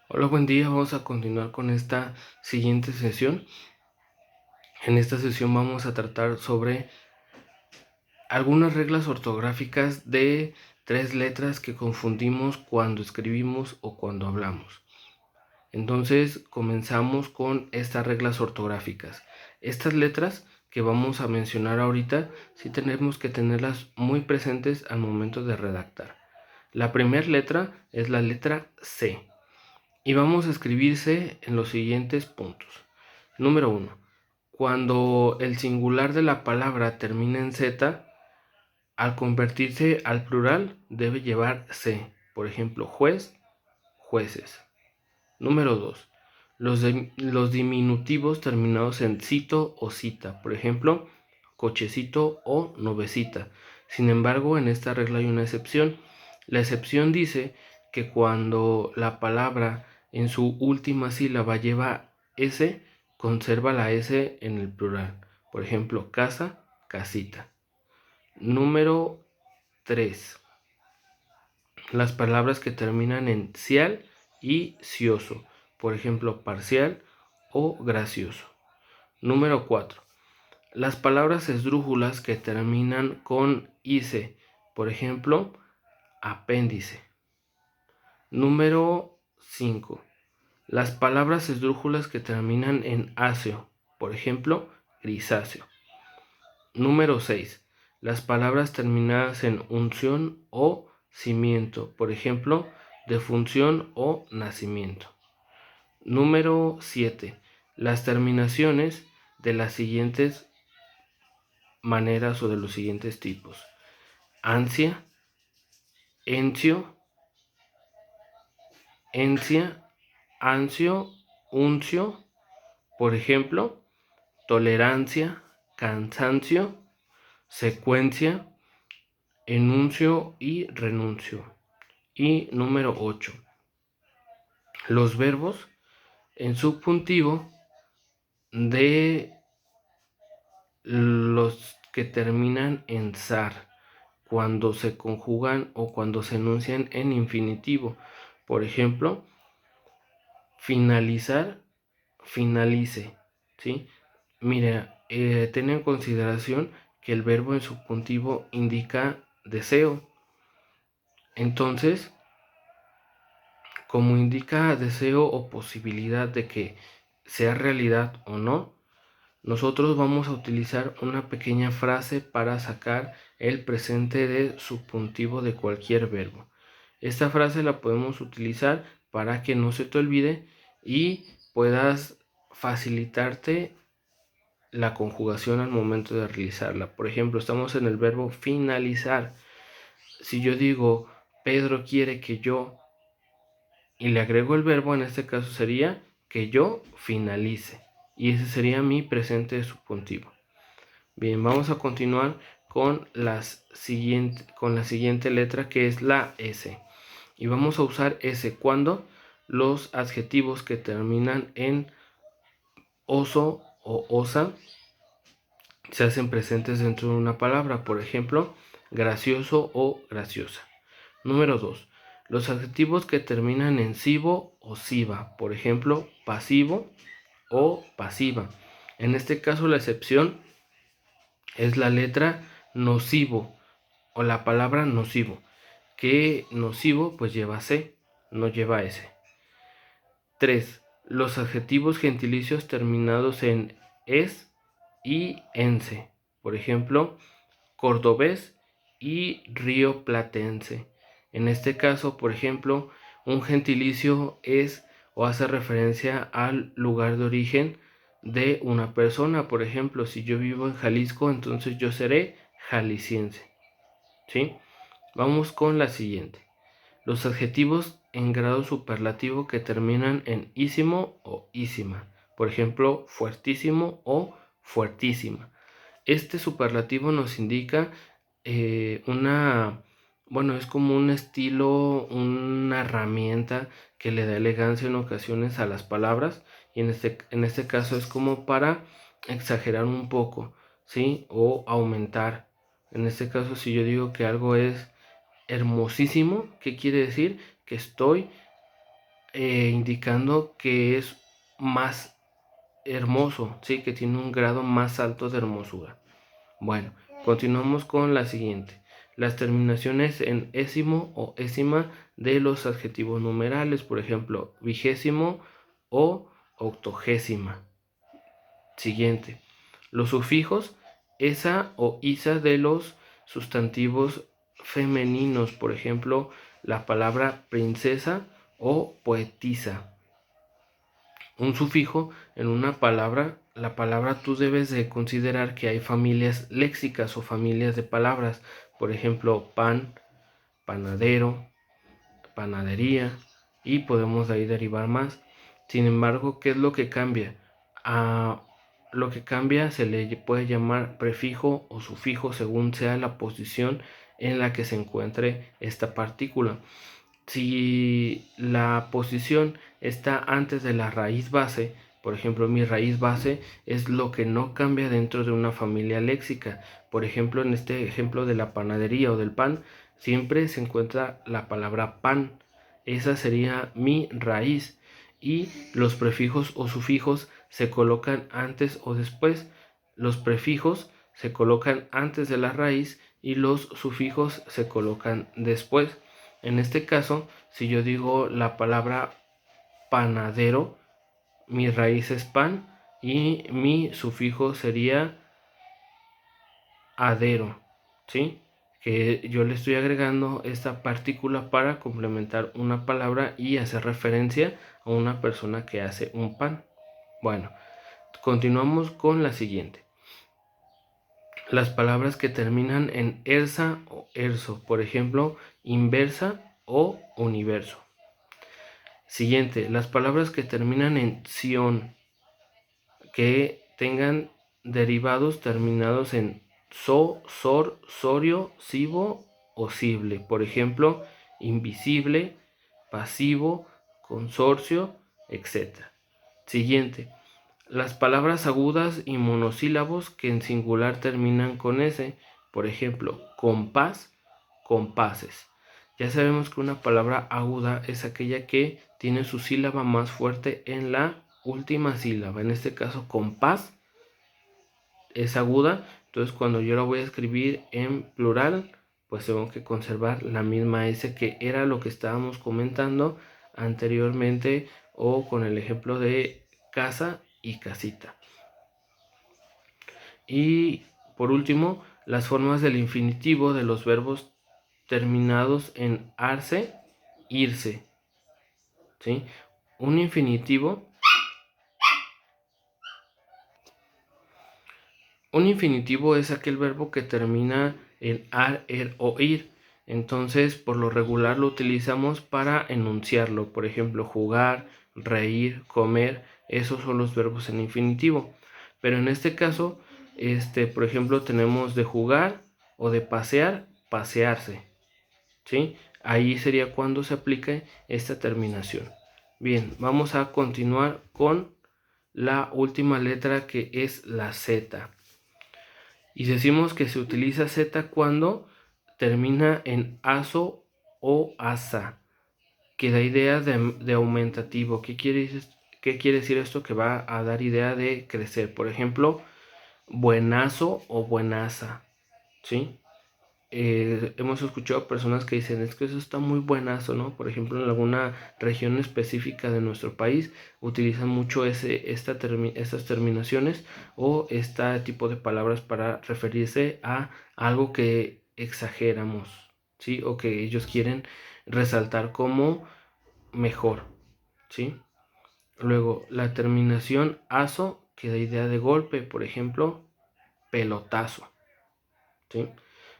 Hola, buen día. Vamos a continuar con esta siguiente sesión. En esta sesión vamos a tratar sobre algunas reglas ortográficas de 3 letras que confundimos cuando escribimos o cuando hablamos. Entonces comenzamos con estas reglas ortográficas. Estas letras que vamos a mencionar ahorita sí tenemos que tenerlas muy presentes al momento de redactar. La primera letra es la letra C. Y vamos a escribirse en los siguientes puntos. Número 1. Cuando el singular de la palabra termina en Z, al convertirse al plural debe llevar C. Por ejemplo, juez, jueces. Número 2. Los diminutivos terminados en cito o cita. Por ejemplo, cochecito o novecita. Sin embargo, en esta regla hay una excepción. La excepción dice que cuando la palabra en su última sílaba lleva S, conserva la S en el plural. Por ejemplo, casa, casita. Número 3. Las palabras que terminan en cial y cioso. Por ejemplo, parcial o gracioso. Número 4. Las palabras esdrújulas que terminan con ice. Por ejemplo, apéndice. Número 5. Las palabras esdrújulas que terminan en áceo, por ejemplo, grisáceo. Número 6. Las palabras terminadas en unción o cimiento, por ejemplo, defunción o nacimiento. Número 7. Las terminaciones de las siguientes maneras o de los siguientes tipos: ansia, encio, encia, ansio, uncio. Por ejemplo, tolerancia, cansancio, secuencia, enuncio y renuncio. Y número 8. Los verbos en subjuntivo de los que terminan en zar, cuando se conjugan o cuando se enuncian en infinitivo. Por ejemplo, finalizar, finalice, ¿sí? Mira, ten en consideración que el verbo en subjuntivo indica deseo. Entonces, como indica deseo o posibilidad de que sea realidad o no, nosotros vamos a utilizar una pequeña frase para sacar el presente de subjuntivo de cualquier verbo. Esta frase la podemos utilizar para que no se te olvide y puedas facilitarte la conjugación al momento de realizarla. Por ejemplo, estamos en el verbo finalizar. Si yo digo Pedro quiere que yo y le agrego el verbo, en este caso sería que yo finalice. Y ese sería mi presente subjuntivo. Bien, vamos a continuar con la siguiente letra, que es la S. Y vamos a usar S cuando los adjetivos que terminan en oso o osa se hacen presentes dentro de una palabra. Por ejemplo, gracioso o graciosa. Número 2. Los adjetivos que terminan en sivo o siva. Por ejemplo, pasivo o pasiva. En este caso la excepción es la letra nocivo o la palabra nocivo, que nocivo pues lleva C, no lleva S. 3. Los adjetivos gentilicios terminados en es y ense. Por ejemplo, cordobés y rioplatense. En este caso, por ejemplo, un gentilicio es o hace referencia al lugar de origen de una persona. Por ejemplo, si yo vivo en Jalisco, entonces yo seré jalisciense. ¿Sí? Vamos con la siguiente. Los adjetivos en grado superlativo que terminan en ísimo o ísima. Por ejemplo, fuertísimo o fuertísima. Este superlativo nos indica es como un estilo, una herramienta que le da elegancia en ocasiones a las palabras, y en este caso es como para exagerar un poco, ¿sí? O aumentar. En este caso, si yo digo que algo es hermosísimo, ¿qué quiere decir? Que estoy indicando que es más hermoso, ¿sí? Que tiene un grado más alto de hermosura. Bueno, continuamos con la siguiente. Las terminaciones en ésimo o ésima de los adjetivos numerales, por ejemplo, vigésimo o octogésima. Siguiente. Los sufijos esa o isa de los sustantivos femeninos, por ejemplo, la palabra princesa o poetisa. Un sufijo en una palabra, la palabra tú debes de considerar que hay familias léxicas o familias de palabras, por ejemplo, pan, panadero, panadería, y podemos de ahí derivar más. Sin embargo, ¿qué es lo que cambia? Lo que cambia se le puede llamar prefijo o sufijo según sea la posición en la que se encuentre esta partícula. Si la posición está antes de la raíz base, por ejemplo, mi raíz base es lo que no cambia dentro de una familia léxica. Por ejemplo, en este ejemplo de la panadería o del pan, siempre se encuentra la palabra pan. Esa sería mi raíz. Y los prefijos o sufijos se colocan antes o después. Los prefijos se colocan antes de la raíz y los sufijos se colocan después. En este caso, si yo digo la palabra panadero, mi raíz es pan y mi sufijo sería adero, ¿sí? Que yo le estoy agregando esta partícula para complementar una palabra y hacer referencia a una persona que hace un pan. Bueno, continuamos con la siguiente. Las palabras que terminan en ersa o erso, por ejemplo, inversa o universo. Siguiente, las palabras que terminan en ción, que tengan derivados terminados en so, sor, sorio, sibo o sible. Por ejemplo, invisible, pasivo, consorcio, etc. Siguiente, las palabras agudas y monosílabos que en singular terminan con S. Por ejemplo, compás, compases. Ya sabemos que una palabra aguda es aquella que tiene su sílaba más fuerte en la última sílaba. En este caso, compás es aguda. Entonces, cuando yo la voy a escribir en plural, pues tengo que conservar la misma S, que era lo que estábamos comentando anteriormente, o con el ejemplo de casa y casita. Y por último, las formas del infinitivo de los verbos terminados en arse, irse, ¿sí? Un infinitivo es aquel verbo que termina en ar, er o ir. Entonces, por lo regular lo utilizamos para enunciarlo. Por ejemplo, jugar, reír, comer, esos son los verbos en infinitivo. Pero en este caso, por ejemplo, tenemos de jugar o de pasear, pasearse, ¿sí? Ahí sería cuando se aplique esta terminación. Bien, vamos a continuar con la última letra, que es la Z. Y decimos que se utiliza Z cuando termina en aso o asa, que da idea de aumentativo. ¿Qué quiere decir esto? Que va a dar idea de crecer. Por ejemplo, buenazo o buenaza, ¿sí? Hemos escuchado personas que dicen, es que eso está muy buenazo, ¿no? Por ejemplo, en alguna región específica de nuestro país utilizan mucho estas terminaciones o este tipo de palabras para referirse a algo que exageramos, ¿sí? O que ellos quieren resaltar como mejor, ¿sí? Luego, la terminación aso, que da idea de golpe, por ejemplo, pelotazo, ¿sí?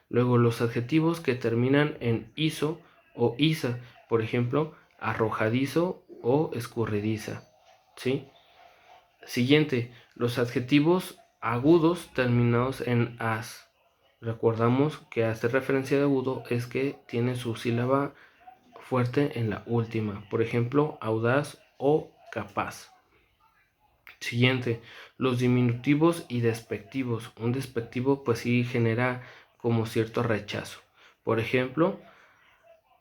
Luego, los adjetivos que terminan en iso o isa, por ejemplo, arrojadizo o escurridiza, ¿sí? Siguiente, los adjetivos agudos terminados en as. Recordamos que hacer referencia de agudo es que tiene su sílaba fuerte en la última, por ejemplo, audaz o capaz. Siguiente, los diminutivos y despectivos. Un despectivo pues sí genera como cierto rechazo. Por ejemplo,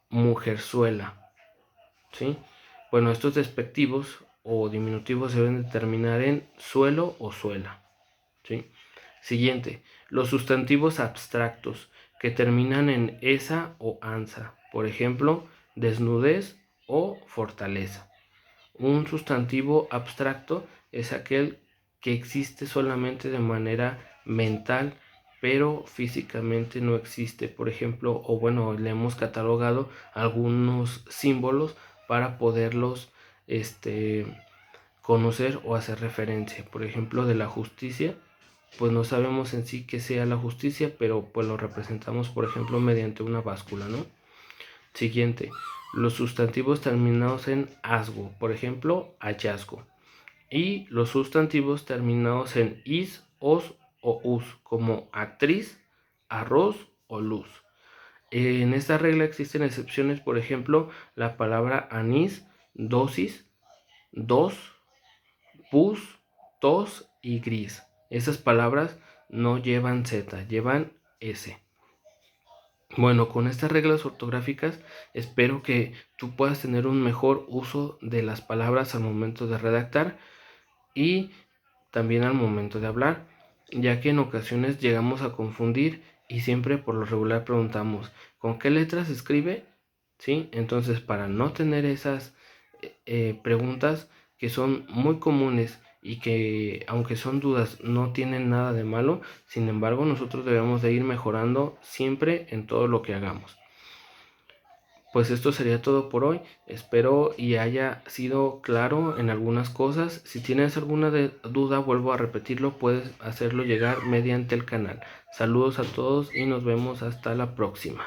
mujerzuela, ¿sí? Bueno, estos despectivos o diminutivos se deben de terminar en suelo o suela, ¿sí? Siguiente, los sustantivos abstractos que terminan en esa o ansa, por ejemplo, desnudez o fortaleza. Un sustantivo abstracto es aquel que existe solamente de manera mental, pero físicamente no existe. Por ejemplo, o bueno, le hemos catalogado algunos símbolos para poderlos conocer o hacer referencia. Por ejemplo, de la justicia, pues no sabemos en sí qué sea la justicia, pero pues lo representamos, por ejemplo, mediante una báscula, ¿no? Siguiente, los sustantivos terminados en asgo, por ejemplo, hallazgo. Y los sustantivos terminados en is, os o us, como actriz, arroz o luz. En esta regla existen excepciones, por ejemplo, la palabra anís, dosis, dos, pus, tos y gris. Esas palabras no llevan Z, llevan S. Bueno, con estas reglas ortográficas espero que tú puedas tener un mejor uso de las palabras al momento de redactar y también al momento de hablar, ya que en ocasiones llegamos a confundir y siempre por lo regular preguntamos ¿con qué letras se escribe? ¿Sí? Entonces, para no tener esas preguntas que son muy comunes y que aunque son dudas no tienen nada de malo, sin embargo nosotros debemos de ir mejorando siempre en todo lo que hagamos. Pues esto sería todo por hoy, espero y haya sido claro en algunas cosas. Si tienes alguna duda, vuelvo a repetirlo, puedes hacerlo llegar mediante el canal. Saludos a todos y nos vemos hasta la próxima.